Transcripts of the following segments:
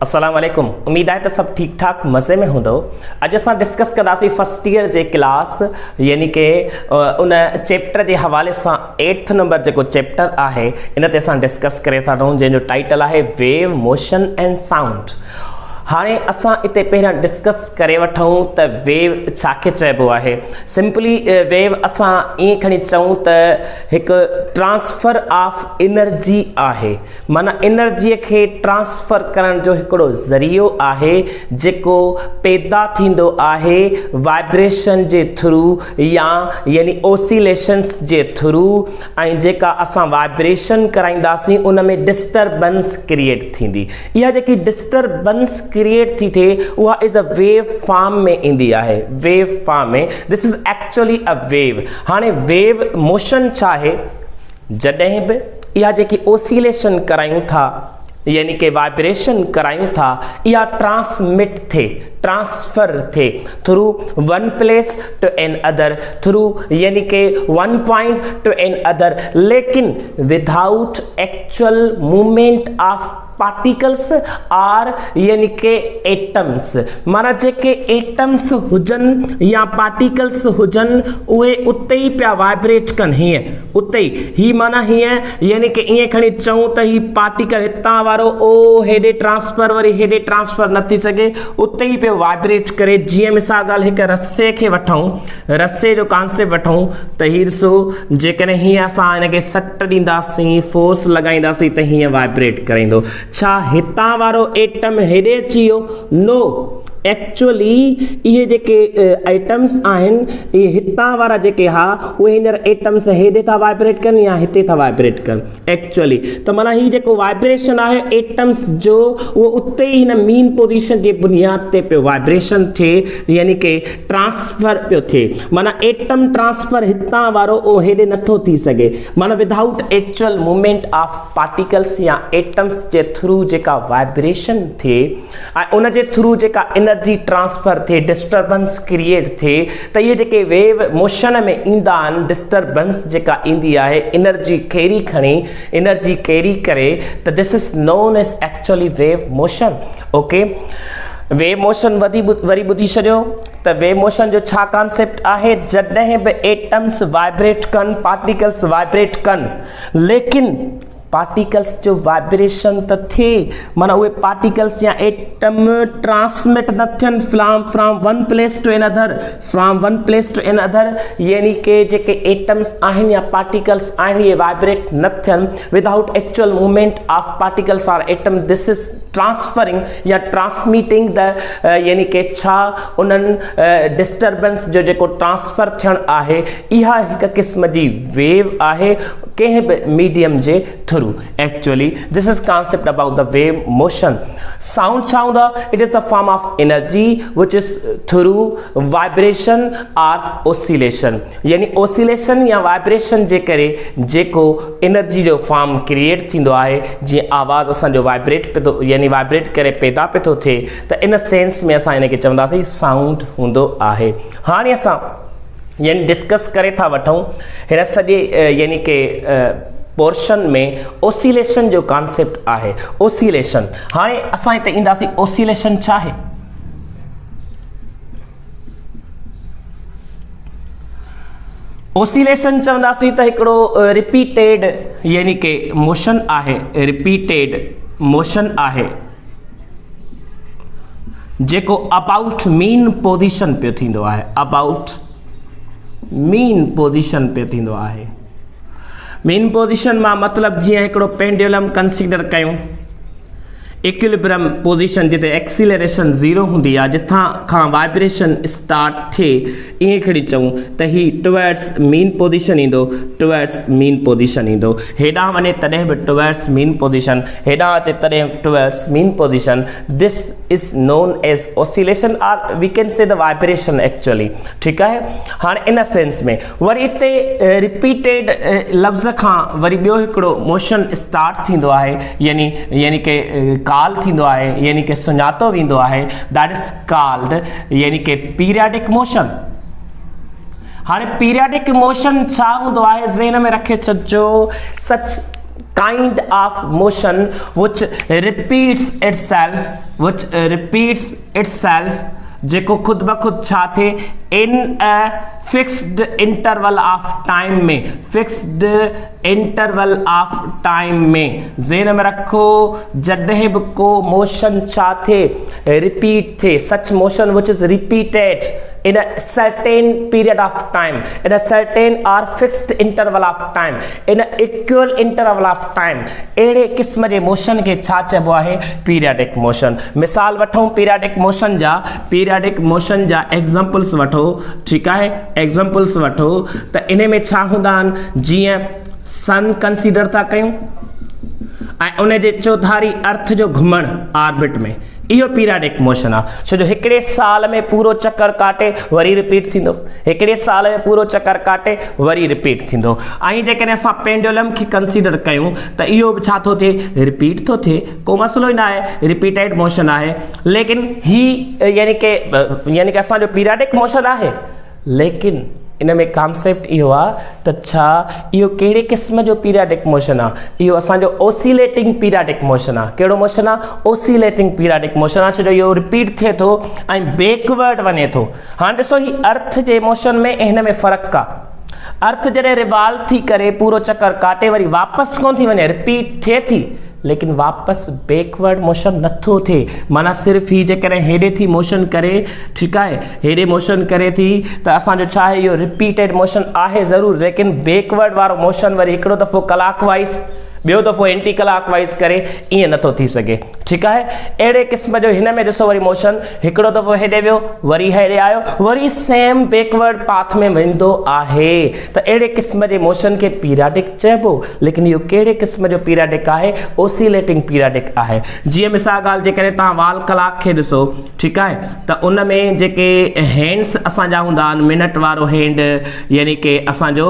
अस्सलाम वालेकुम। उम्मीद है तो सब ठीक ठाक मज़े में हूंदो। अॼु असां डिस्कस कंदासीं फर्स्ट ईयर जे क्लास यानी कि उन चैप्टर जे हवाले सां 8th नंबर जेको चैप्टर आहे इन ते असां डिस्कस करे था रहूं, जंहिंजो टाइटल आहे वेव मोशन एंड साउंड। हाणे असां इते पहिरियां डिस्कस करे वठूं त वेव छाखे चइबो आहे। सिंपली वेव असां ईअं खणी चऊं त हिकु ट्रांसफर ऑफ एनर्जी आहे, माना एनर्जीअ खे ट्रांसफर करण जो हिकिड़ो ज़रियो आहे जेको पैदा थींदो आहे वाइब्रेशन जे थ्रू या यानी ओसिलेशंस जे थ्रू, ऐं जेका असां वाइब्रेशन कराईंदासीं उन में डिस्टर्बेंस क्रिएट थींदी। इहा जेकी डिस्टर्बेंस क्रिएट थी थिए उहा इज़ अ वेव फॉर्म में ईंदी आहे। वेव फॉर्म में this is actually a wave. हाणे वेव मोशन छा आहे? जॾहिं बि इहा जेकी ओसिलेशन करायूं था यानी कि वाइब्रेशन करायूं था, इहा ट्रांसमिट थे, ट्रांसफर थे through one place to another, through यानी कि one point to another, लेकिन without actual movement of particles or यानी कि एटम्स। माना जेके एटम्स हुजनि या पार्टिकल्स हुजनि उहे उते ई पिया वाइब्रेट कनि, हीअं उते ई। ही माना हीअं यानी कि ईअं खणी चऊं त ही पार्टिकल हितां वारो ओ हेॾे ट्रांसफर वरी हेॾे ट्रांसफर न थी सघे, उते ई पियो वाइब्रेट करे। जीअं मिसाल ॻाल्हि हिकु रस्से खे वठूं, रस्से जो कॉन्सेप्ट वठूं त हीअ ॾिसो, जेकॾहिं हीअं असां हिनखे सट ॾींदासीं, फोर्स लॻाईंदासीं त हीअं वाइब्रेट कराईंदो। छा हितां वारो एटम हेॾे अची वियो? नो, एक्चुअली इहे जेके एटम्स आहिनि, इहे हितां वारा जेके हा उहे हींअर एटम्स हेॾे था वाइब्रेट कनि या हिते था वाइब्रेट कनि एक्चुअली। त माना हीउ जेको वाइब्रेशन आहे एटम्स जो उहो उते ई हिन मीन पोजीशन जे बुनियाद ते पियो वाइब्रेशन थिए यानी कि ट्रांसफर पियो थिए। माना एटम ट्रांसफर हितां वारो उहो हेॾे नथो थी सघे, माना without actual movement of particles या एटम्स जे थ्रू जेका वाइब्रेशन थिए ऐं उन जे थ्रू जेका एनर्जी ट्रांसफर थे, डिस्टर्बेंस क्रिएट थे, त इहे जेके वेव मोशन में ईंदा आहिनि, डिस्टर्बेंस जेका ईंदी आहे एनर्जी कैरी खणी, एनर्जी कैरी करे, त this is known as actually wave motion. Okay, wave motion वरी ॿुधी छॾियो त वेव मोशन जो छा कॉन्सेप्ट आहे? जॾहिं बि एटम्स वाइब्रेट कनि, पार्टिकल्स वाइब्रेट कनि, लेकिन पार्टिकल्स जो वाइब्रेशन त थिए, माना उहे पार्टिकल्स या एटम ट्रांसमिट न थियनि from one place to another, from one place to another, यानी कि जेके एटम्स आहिनि या पार्टिकल्स आहिनि इहे वाइब्रेट न थियनि without actual movement of particles or atom. This is transferring या ट्रांसमिटिंग द यानी कि छा उन्हनि डिस्टर्बेंस जो जेको ट्रांसफर थियणु आहे, इहा हिकु क़िस्म जी वेव आहे कंहिं बि medium J through. Actually, this is concept about the wave motion. Sound छा हूंदा? It is a form of energy which is through vibration or oscillation. यानी oscillation या vibration जे करे जेको एनर्जी जो फॉर्म क्रिएट थींदो आहे, जीअं आवाज़ असांजो वाइब्रेट पे थो यानी वाइब्रेट करे पैदा पे थो थिए, त इन सेंस में असां हिनखे चवंदासीं साउंड हूंदो आहे। हाणे असां यानी डिस्कस करे था वठूं हिन सॼे यानी कि पोर्शन में ओसिलेशन जो कॉन्सेप्ट आहे। ओसिलेशन, हाणे असां हिते ईंदासीं, ओसिलेशन छा आहे? ओसिलेशन चवंदासीं त हिकिड़ो रिपीटेड यानी कि मोशन आहे, रिपीटेड मोशन आहे जेको अबाउट मीन पोजीशन पियो थींदो आहे, अबाउट मीन पोजीशन पियो थींदो आहे। मेन पोजीशन मां मतिलबु जीअं हिकिड़ो पेंडुलम कंसीडर कयूं, इक्विलिब्रियम पोजीशन जिते एक्सीलरेशन 0 हूंदी आहे, जिथां खां वाइब्रेशन स्टार्ट थिए, ईअं खणी चऊं त ही टुवर्ड्स मीन पोजीशन ईंदो, टुवर्ड्स मीन पोजीशन ईंदो, हेॾां वञे तॾहिं बि टुवर्ड्स मीन पोजीशन, हेॾां अचे तॾहिं towards mean position. This is known as oscillation or we can say the vibration actually. ठीकु आहे, हाणे इन सेंस में वरी हिते रिपीटेड लफ़्ज़ खां वरी ॿियो हिकिड़ो मोशन स्टार्ट थींदो आहे, यानी कि काल थींदो आहे, यानी कि सुञातो वेंदो आहे, दैट इज कॉल्ड यानी कि पीरियडिक मोशन। हाणे पीरियडिक मोशन छा हूंदो आहे ज़हन में रखे छॾिजो। सच kind of motion which repeats itself जेको खुद ब खुद छा थे इन a fixed interval of time में, फिक्स्ड इंटरवल ऑफ टाइम में ज़हन में रखो जॾहिं बि को मोशन छा थे रिपीट थे, सच motion which is repeated in a certain period of time, in a certain or fixed interval of time, in a equal interval of time, अहिड़े क़िस्म जे मोशन खे छा चइबो आहे पीरियडिक मोशन। मिसाल वठूं पीरियडिक मोशन जा एग्जांपल्स वठो, ठीकु आहे, एग्जांपल्स वठो त इन में छा हूंदा आहिनि, जीअं सन कंसीडर था कयूं ऐं उन जे चौधारी अर्थ जो घुमण ऑर्बिट में, इहो पीरियडिक मोशन आहे। छो जो हिकिड़े साल में पूरो चक्कर काटे वरी रिपीट थींदो, हिकिड़े साल में पूरो चक्कर काटे वरी रिपीट थींदो। ऐं जेकॾहिं असां पेंडुलम खे कंसीडर कयूं त इहो बि छा थो थिए रिपीट थो थिए, को मसइलो ई न आहे, रिपीटेड मोशन आहे। लेकिन ही यानी कि असांजो पीरियडिक मोशन आहे, लेकिन इन में कॉन्सेप्ट इहो आहे त छा इहो कहिड़े क़िस्म जो पीरियडिक मोशन आहे, इहो असांजो ओसिलेटिंग पीरियडिक मोशन आहे। कहिड़ो मोशन आहे? ओसिलेटिंग पीरियडिक मोशन आहे, छो जो इहो रिपीट थिए थो ऐं बैकवर्ड वञे थो। हाणे ॾिसो ही अर्थ जे मोशन में ऐं हिन में फ़र्क़ु आहे। अर्थ जॾहिं रिवॉल्व थी करे पूरो चक्कर काटे वरी वापसि कोन थी वञे, रिपीट थिए थी, लेकिन वापसि बैकवर्ड मोशन नथो थिए। माना सिर्फ़ु ही जेकॾहिं हेॾे थी मोशन करे, ठीकु आहे, हेॾे मोशन करे थी त असांजो छा आहे इहो रिपीटेड मोशन आहे ज़रूरु, लेकिन बैकवर्ड वारो मोशन वरी हिकिड़ो दफ़ो क्लॉक वाइज़, ॿियो दफ़ो एंटी क्लॉक वाइज़ करे ईअं नथो थी सघे, ठीकु आहे। अहिड़े क़िस्म जो हिन में ॾिसो वरी मोशन हिकिड़ो दफ़ो हेॾे वियो वरी हेॾे आयो वरी सेम बैकवर्ड पाथ में वेंदो आहे, त अहिड़े क़िस्म जे मोशन खे पीरियडिक चइबो। लेकिन इहो कहिड़े क़िस्म जो पीरियडिक आहे? ओसिलेटिंग पीरियडिक आहे। जीअं मिसाल ॻाल्हि जेकॾहिं तव्हां वाल क्लॉक खे ॾिसो, ठीकु आहे, त उन में जेके हैंड्स असांजा हूंदा आहिनि, मिनट वारो हैंड यानी कि असांजो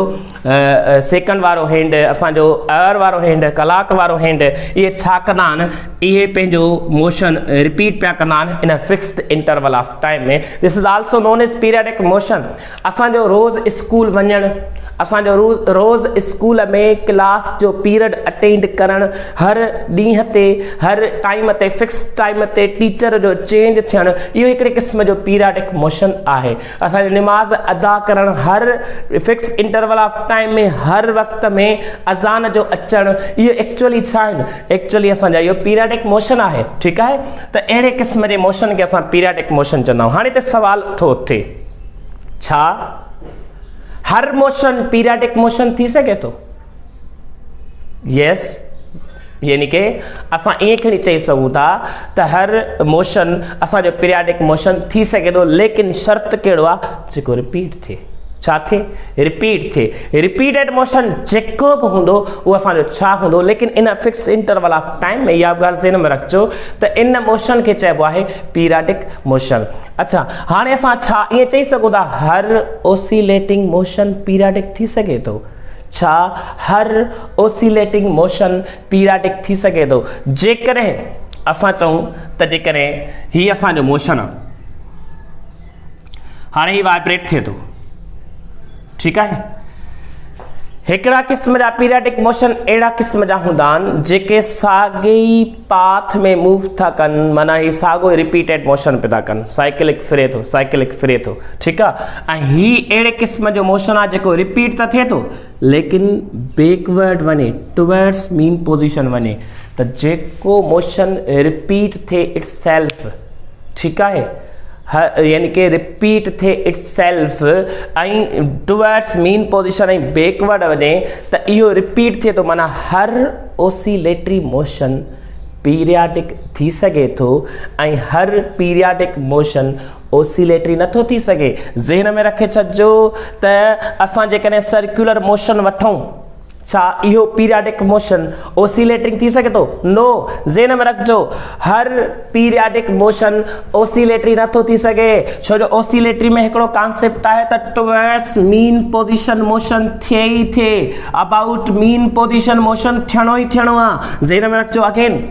सेकंड वारो हैंड, असांजो आवर वारो हैंड, कलाक वारो हैंड, इहे छा कंदा आहिनि, इहे पंहिंजो मोशन रिपीट पिया कंदा आहिनि in fixed interval of time में। This is also known as periodic motion. असांजो रोज़ स्कूल वञणु, असांजो रोज़ स्कूल में क्लास जो पीरियड अटेंड करणु, हर ॾींहं ते हर टाइम ते फिक्स टाइम ते टीचर जो चेंज थियणु, इहो हिकिड़े क़िस्म जो पीरियडिक मोशन आहे। असांजो निमाज़ अदा करणु हर फिक्स इंटरवल ऑफ टाइम में, हर वक़्त में अज़ान जो अचणु, इहो एक्चुअली छा आहिनि? एक्चुअली असांजा इहो पीरियडिक मोशन आहे, ठीकु आहे। त अहिड़े क़िस्म जे मोशन खे असां पीरियडिक मोशन चवंदा आहियूं। हाणे हिते सवाल थो थिए, छा हर मोशन पीरियडिक मोशन थी सघे थो? यस, यानी कि असां ईअं खणी चई सघूं था त हर मोशन असांजो पीरियडिक मोशन थी सघे थो, लेकिन शर्त कहिड़ो आहे? जेको रिपीट थिए। छा थिए? रिपीट थिए। रिपीटेड मोशन जेको बि हूंदो उहो असांजो छा हूंदो, लेकिन इन फिक्स इंटरवल ऑफ टाइम में, इहा ॻाल्हि ज़हन में रखिजो त इन मोशन खे चइबो आहे पीरियडिक मोशन। अच्छा, हाणे असां छा ईअं चई सघूं था हर ओसिलेटिंग मोशन पीरियडिक थी सघे थो? छा हर ओसिलेटिंग मोशन पीरियडिक थी सघे थो? जेकॾहिं असां चऊं त जेकॾहिं हीउ असांजो मोशन आहे, हाणे हीउ वाइब्रेट थिए थो, ठीकु आहे। हिकिड़ा क़िस्म जा पीरियडिक मोशन अहिड़ा क़िस्म जा हूंदा आहिनि जेके साॻे ई पाथ में मूव था कनि, माना ही साॻियो रिपीटेड मोशन पिया था कनि, साइकिलिक फिरे थो, ठीकु आहे। ऐं ही अहिड़े क़िस्म जो मोशन आहे जेको रिपीट त थिए थो, लेकिन बैकवर्ड वञे, टुवर्ड्स मीन पोजीशन वञे। त जेको मोशन रिपीट थिए इट्स सेल्फ, ठीकु आहे, यानी कि रिपीट थिए इट्स सेल्फ ऐं टुवर्ड्स मीन पोजीशन ऐं बैकवर्ड वञे, त इहो रिपीट थिए थो। माना हर ओसिलेटरी मोशन पीरियडिक थी सघे थो ऐं हर पीरियडिक मोशन ओसिलेटरी नथो थी सघे। ज़हन में रखे छॾिजो त असां जेकॾहिं सर्कुलर मोशन वठूं, छा इहो पीरियडिक मोशन ओसिलेटिंग थी सघे थो? नो। ज़हन में रखिजो हर पीरियडिक मोशन ओसिलेटरी नथो थी सघे, छो जो ओसिलेटरी में हिकिड़ो कॉन्सेप्ट आहे त टुवर्ड्स मीन पोजीशन मोशन थिए ई थिए, अबाउट मीन पोजीशन मोशन थियणो ई थियणो आहे। ज़हन में रखिजो अगेन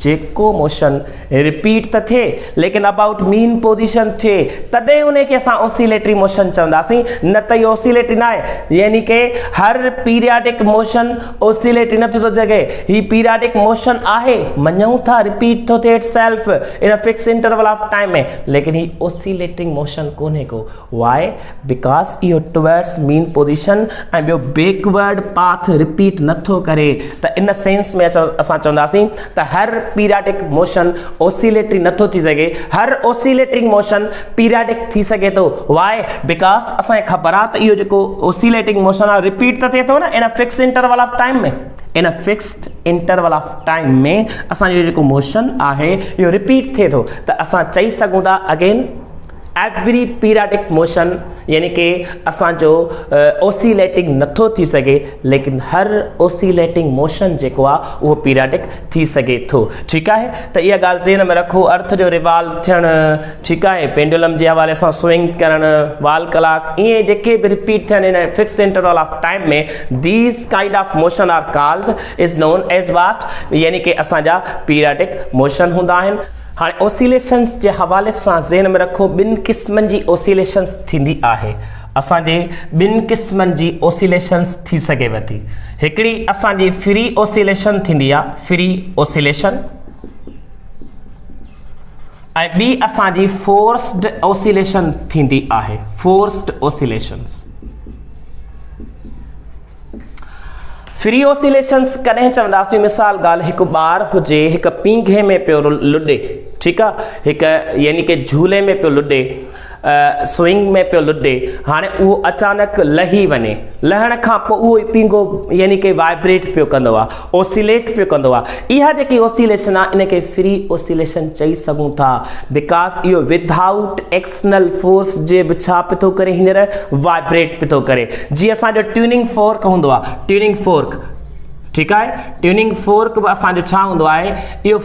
जेको मोशन रिपीट त थिए लेकिन अबाउट मीन पोजीशन थिए तॾहिं उन खे असां ऑसिलेटरी मोशन चवंदासीं, न त इहो ऑसिलेटरी न आहे। यानी कि हर पीरियाडिक मोशन ऑसिलेटरी नथो थो सघे, ही पीरियाडिक मोशन आहे, मञूं था रिपीट थो थिए it self in a fix interval of time में, लेकिन ही ऑसिलेटिंग मोशन कोन्हे को। वाई? बिकॉज इहो टुवर्ड्स मीन पोजीशन ऐं ॿियो बैकवर्ड पाथ रिपीट नथो करे। त इन सेंस में असां चवंदासीं त हर पीरियाडिक मोशन ऑसिलेटरी नथो थी सघे, हर ऑसिलेटिंग मोशन पीरियाडिक थी सघे थो। वाई? बिकॉज असांखे ख़बर आहे त इहो जेको ऑसिलेटिंग मोशन आहे रिपीट त थिए थो न इन a fix interval of time में, इन a fixed interval of time में असांजो जेको मोशन आहे इहो रिपीट थिए थो। त असां चई सघूं था अगेन एवरी पीरियाडिक मोशन यानी कि असांजो ऑसिलेटिंग नथो थी सघे, लेकिन हर ऑसिलेटिंग मोशन जेको आहे उहो पीरियाडिक थी सघे थो। ठीकु आहे, त इहा ॻाल्हि ज़हन में रखो। अर्थ जो रिवाल्व थियणु, ठीकु आहे, पेंडुलम जे हवाले सां स्विंग करणु, वाल कलाक, इहे जेके बि रिपीट थियनि in fix interval of time में, these kind of motion are called is known as what, यानी कि असांजा पीरियाडिक मोशन हूंदा आहिनि। हाँ ऑसिलेशंस के हवाले से ज़हन में रखो बिन किस्मन की ऑसिलेशंस थींदी आहे। असांजे बिन किस्मन की ऑसिलेशंस थी सकेव थी। हिकिड़ी असांजी फ्री ऑसिलेशन थींदी आहे, फ्री ऑसिलेशन, ऐं ॿी असांजी फोर्स्ड ऑसिलेशन थींदी आहे, फोर्स्ड ऑसिलेशंस। फ्री ऑसिलेशंस कॾहिं चवंदासीं? मिसाल ॻाल्हि, हिकु ॿारु हुजे, हिकु पींघे में पियो लुॾे, ठीकु आहे, हिकु यानी कि झूले में पियो लुॾे, स्विंग में पियो लुॾे, हाणे उहो अचानक लही वञे, लहण खां पोइ उहो पींघो यानी कि वाइब्रेट पियो कंदो आहे, ऑसिलेट पियो कंदो आहे। इहा जेकी ऑसिलेशन आहे इन खे फ्री ऑसिलेशन चई सघूं था, बिकॉज इहो विदाउट एक्सटर्नल फोर्स जे बि छा पियो थो करे, हींअर वाइब्रेट पियो थो करे। जीअं असांजो ट्यूनिंग फोर्क हूंदो आहे, ट्यूनिंग फोर्क, ठीकु आहे, ट्यूनिंग फोर्क बि असांजो छा हूंदो आहे, इहो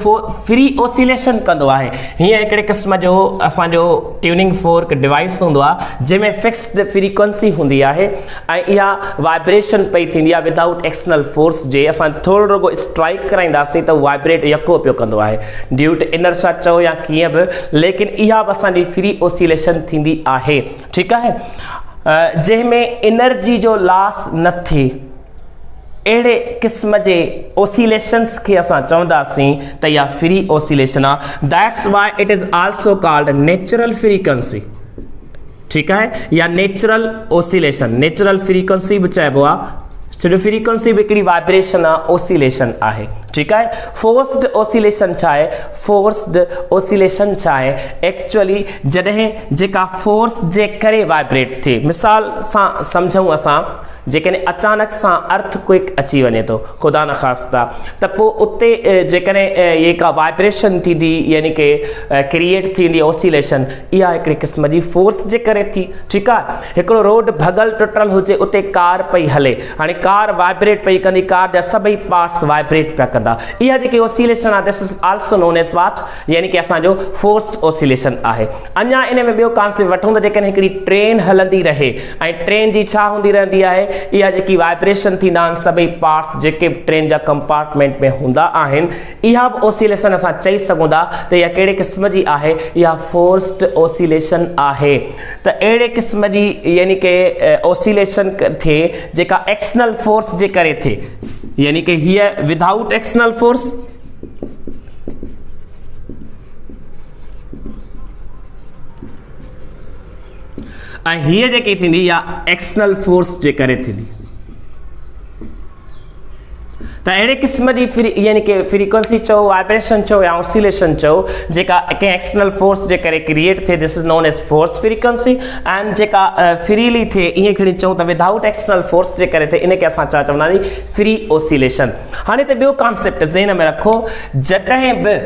फ्री ऑसिलेशन कंदो आहे। हीअं हिकिड़े क़िस्म जो असांजो ट्यूनिंग फोर्क डिवाइस हूंदो आहे जंहिंमें फिक्स्ड फ्रीक्वेंसी हूंदी आहे ऐं इहा वाइब्रेशन पई थींदी आहे विदाउट एक्सटर्नल फोर्स जे। असां थोरो रुगो स्ट्राइक कराईंदासीं त वाइब्रेट यको पियो कंदो आहे, ड्यू टू इनर्शिया चओ या कीअं बि, लेकिन इहा बि असांजी फ्री ऑसिलेशन थींदी आहे। ठीकु आहे, जंहिंमें एनर्जी जो लॉस न थिए, अहिड़े क़िस्म जे ऑसिलेशंस खे असां चवंदासीं त इहा फ्री ऑसिलेशन आहे। That's why it is also called natural frequency, ठीकु आहे, या नेचुरल ऑसिलेशन, नेचुरल फ्रीक्वेंसी बि चइबो आहे। छो फ्रीक्वेंसी बि हिकिड़ी वाइब्रेशन आहे, ऑसिलेशन आहे। ठीकु आहे, फोर्स्ड ऑसिलेशन छा आहे? फोर्स्ड ऑसिलेशन छा आहे? एक्चुअली जॾहिं जेका फोर्स जे करे वाइब्रेट थिए, मिसाल सां सम्झूं असां, जेकॾहिं अचानक सां अर्थक्वेक अची वञे थो, ख़ुदा न ख़ास्ता, त पोइ उते जेकॾहिं जेका वाइब्रेशन थींदी यानी कि क्रिएट थींदी ऑसिलेशन, इहा हिकिड़ी क़िस्म जी फोर्स जे करे थी। ठीकु आहे, हिकिड़ो रोड भॻल टुटल हुजे, उते कार पई हले, हाणे कार वाइब्रेट पई कंदी, कार जा सभई पार्ट्स वाइब्रेट पिया कंदा, इहा जेकी ऑसिलेशन आहे this is also known as what, यानी कि असांजो फोर्स्ड ऑसिलेशन आहे। अञा इन में ॿियो कॉन्सेप्ट वठूं त जेकॾहिं हिकिड़ी ट्रेन हलंदी रहे ऐं ट्रेन जी छा हूंदी रहंदी आहे, इहा जेकी वाइब्रेशन थींदा आहिनि सभई पार्ट्स जेके ट्रेन जा कंपार्टमेंट में हूंदा आहिनि, इहा बि ऑसिलेशन असां चई सघूं था त इहा कहिड़े क़िस्म जी आहे, इहा फोर्स्ड ऑसिलेशन आहे। त अहिड़े क़िस्म जी यानी कि ऑसिलेशन थिए जेका एक्सटर्नल फोर्स जे करे थिए, यानी कि हीअ विदाउट एक्सटर्नल फोर्स, ऐं हीअ जेकी थींदी इहा एक्सटर्नल फोर्स जे करे थींदी। त अहिड़े क़िस्म जी यानी कि फ्रीक्वेंसी चओ, वाइब्रेशन चओ या ऑसिलेशन चओ, जेका कंहिं एक्सटर्नल फोर्स जे करे क्रिएट थिए, this is known as force frequency. And जेका फ्रीली थिए, ईअं खणी चऊं त विदाउट एक्सटर्नल फोर्स जे करे थिए, इनखे असां छा चवंदासीं? Free oscillation. हाणे त ॿियो कॉन्सेप्ट ज़हन में रखो, जॾहिं बि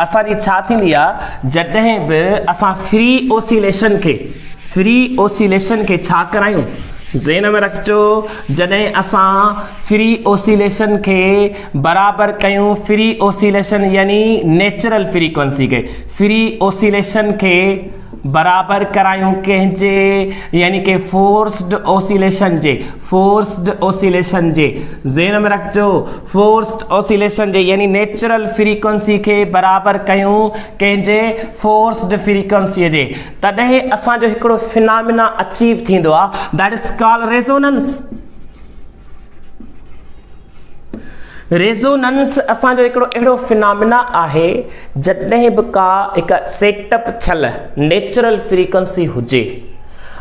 असांजी छा थींदी आहे, जॾहिं बि असां फ्री ऑसिलेशन खे छा करायूं, ज़हन में रखिजो, जॾहिं असां फ्री ऑसिलेशन खे बराबरि कयूं, फ्री ऑसिलेशन यानी नेचुरल फ्रीक्वेंसी खे, फ्री ऑसिलेशन खे बराबर करायूं कंहिंजे यानी कि फोर्स्ड ऑसिलेशन जे ज़हन में रखजो फोर्स्ड ऑसिलेशन जे यानी नेचुरल फ्रीक्वेंसी के बराबर कयूं कंहिंजे फोर्स्ड फ्रीक्वेंसी जे तॾहिं असांजो हिकिड़ो फिनोमिना अचीव थींदो आहे दैट इज कॉल्ड रेजोनेंस असांजो हिकिड़ो अहिड़ो फिनोमिना आहे जॾहिं बि का हिकु सेटअप थियल नेचुरल फ्रीक्वेंसी हुजे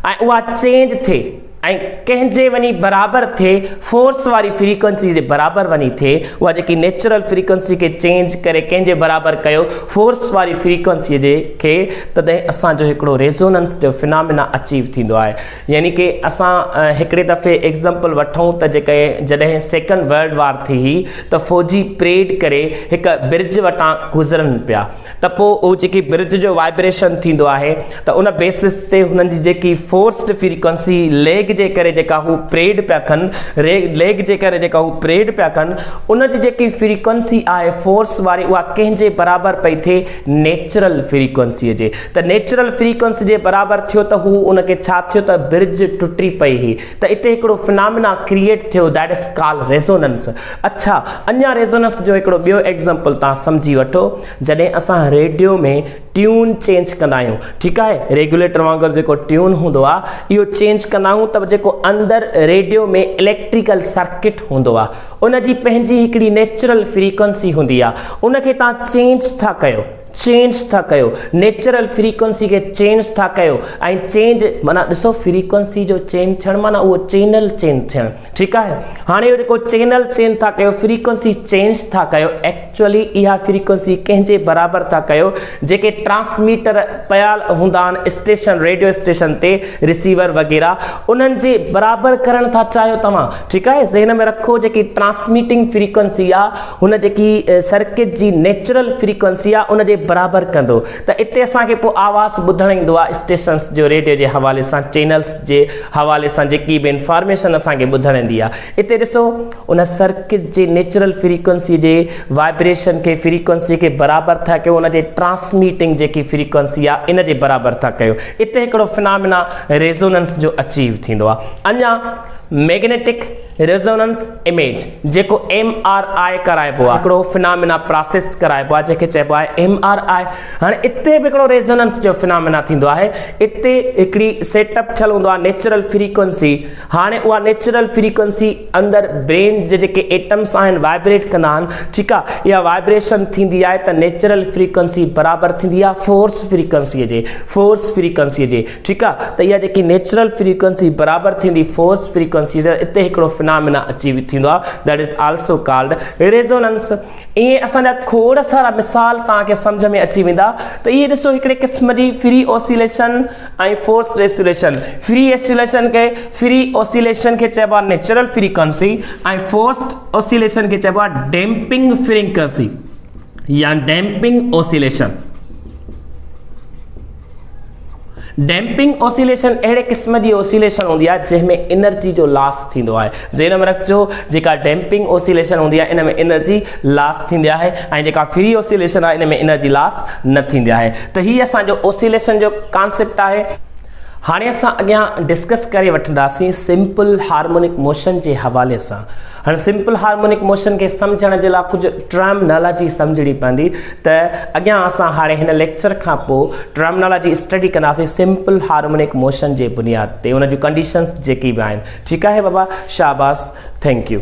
ऐं उहा चेंज थिए ऐं कंहिंजे वञी बराबर थिए फोर्स वारी फ्रीक्वेंसी जे बराबर वञी थिए उहा जेकी नेचुरल फ्रीक्वेंसी खे चेंज करे कंहिंजे बराबर कयो फोर्स वारी फ्रीक्वेंसीअ जे खे तॾहिं असांजो हिकिड़ो रेजोनेंस जो फिनोमिना अचीव थींदो आहे यानी कि असां हिकिड़े दफ़े एग्ज़ाम्पल वठूं त जेके जॾहिं सेकेंड वर्ल्ड वार थी हुई त फ़ौजी परेड करे हिकु ब्रिज वटां गुज़रनि पिया त पोइ उहो जेकी ब्रिज जो वाइब्रेशन थींदो आहे त उन बेसिस ते हुननि जी जेकी फोर्स्ड फ्रीक्वेंसी लेग जे करे जेका हू परेड पिया कनि लेग जे करे जेका हू परेड पिया कनि उन जी जेकी फ्रीक्वेंसी आहे फोर्स वारी उहा कंहिंजे बराबर पई थिए नेचुरल फ्रीक्वेंसीअ जे त नेचुरल फ्रीक्वेंसी जे बराबर थियो त हू उनखे छा थियो त ब्रिज टुटी पई हुई त हिते हिकिड़ो फिनोमिना क्रिएट थियो दैट इज कॉल्ड रेजोनेंस। अच्छा अञा रेजोनेंस जो हिकिड़ो ॿियो एग्ज़ाम्पल तव्हां सम्झी वठो जॾहिं असां रेडियो में ट्यून चेंज कंदा आहियूं ठीकु आहे रेगुलेटर वांगुरु जेको ट्यून हूंदो आहे इहो चेंज कंदा आहियूं त जेको अंदरि रेडियो में इलेक्ट्रिकल सर्किट हूंदो आहे उन जी पंहिंजी हिकिड़ी नेचुरल फ्रीक्वेंसी हूंदी आहे उनखे तव्हां चेंज था कयो नेचुरल फ्रीक्वेंसी के चेंज था कयो ऐं चेंज माना ॾिसो फ्रीक्वेंसी जो चेंज थियणु माना उहो चैनल चेंज थियणु ठीकु आहे हाणे इहो जेको चैनल चेंज था कयो फ्रीक्वेंसी चेंज था कयो एक्चुअली इहा फ्रीक्वेंसी कंहिंजे बराबर था कयो जेके ट्रांसमीटर पयाल हूंदा आहिनि स्टेशन रेडियो स्टेशन ते रिसीवर वग़ैरह उन्हनि जे बराबर करणु था चाहियो तव्हां ठीकु आहे ज़हन में रखो जेकी ट्रांसमिटिंग फ्रीक्वेंसी आहे हुन जेकी सर्किट जी नेचुरल फ्रीक्वेंसी आहे उन जे बराबर कंदो त इते असांखे पोइ आवाज़ ॿुधणु ईंदो आहे स्टेशन्स जो रेडियो जे हवाले सां चैनल्स जे हवाले सां जेकी बि इंफॉर्मेशन असांखे ॿुधणु ईंदी आहे हिते ॾिसो उन सर्किट जे नेचुरल फ्रीक्वेंसी जे वाइब्रेशन खे फ्रीक्वेंसी खे बराबर था कयो उन जे ट्रांसमिटिंग जेकी फ्रीक्वेंसी आहे इन जे बराबर था कयो हिते हिकिड़ो फिनोमिना रेजोनेंस जो अचीव थींदो आहे। अञा मैग्नेटिक रेजोनेंस इमेज जेको MRI कराइबो आहे हिकिड़ो फिनोमिना प्रोसेस कराइबो आहे जंहिंखे चइबो आहे MRI। हाणे इते बि हिकिड़ो रेजोनेंस जो फिनोमिना थींदो आहे इते हिकिड़ी सेटअप थियल हूंदो आहे नेचुरल फ्रीक्वेंसी हाणे उहा नेचुरल फ्रीक्वेंसी अंदरि ब्रेन जे जेके एटम्स आहिनि वाइब्रेट कंदा आहिनि ठीकु आहे इहा वाइब्रेशन थींदी आहे त नेचुरल फ्रीक्वेंसी बराबर थींदी आहे फोर्स फ्रीक्वेंसीअ जे ठीकु आहे त इहा जेकी नेचुरल फ्रीक्वेंसी बराबर थींदी फोर्स फ्रीक्वेंसी इते हिकिड़ो फिनोमिना अचीव थींदो आहे that is also called resonance. ईअं असांजा खोड़ सारा मिसाल तव्हांखे सम्झ में अची वेंदा त इहे ॾिसो हिकिड़े क़िस्म जी फ्री ऑसिलेशन ऐं फोर्स ऑसिलेशन खे चइबो आहे नेचुरल फ्रीक्वेंसी ऐं फोर्स्ड ऑसिलेशन खे चइबो आहे डैम्पिंग फ्रीक्वेंसी या डैम्पिंग ऑसिलेशन। डैम्पिंग ऑसिलेशन अहिड़े क़िस्म जी ऑसिलेशन हूंदी आहे जंहिंमें एनर्जी जो लॉस थींदो आहे ज़हन में रखिजो जेका डैम्पिंग ऑसिलेशन हूंदी आहे इन में एनर्जी लॉस थींदी आहे ऐं जेका फ्री ऑसिलेशन आहे इन में एनर्जी लॉस न थींदी आहे त हीअ असांजो ऑसिलेशन जो कॉन्सेप्ट आहे। हाणे असां अॻियां डिस्कस करे वठंदासीं सिंपल हार्मोनिक मोशन जे हवाले सां। हाणे सिंपल हार्मोनिक मोशन खे सम्झण जे लाइ कुझु टर्मिनोलॉजी सम्झणी पवंदी त अॻियां असां हाणे हिन लेक्चर खां पोइ टर्मिनोलॉजी स्टडी कंदासीं सिंपल हार्मोनिक मोशन जे बुनियाद ते उन जूं कंडीशंस जेकी बि आहिनि ठीकु आहे बाबा शाबाश थैंक यू।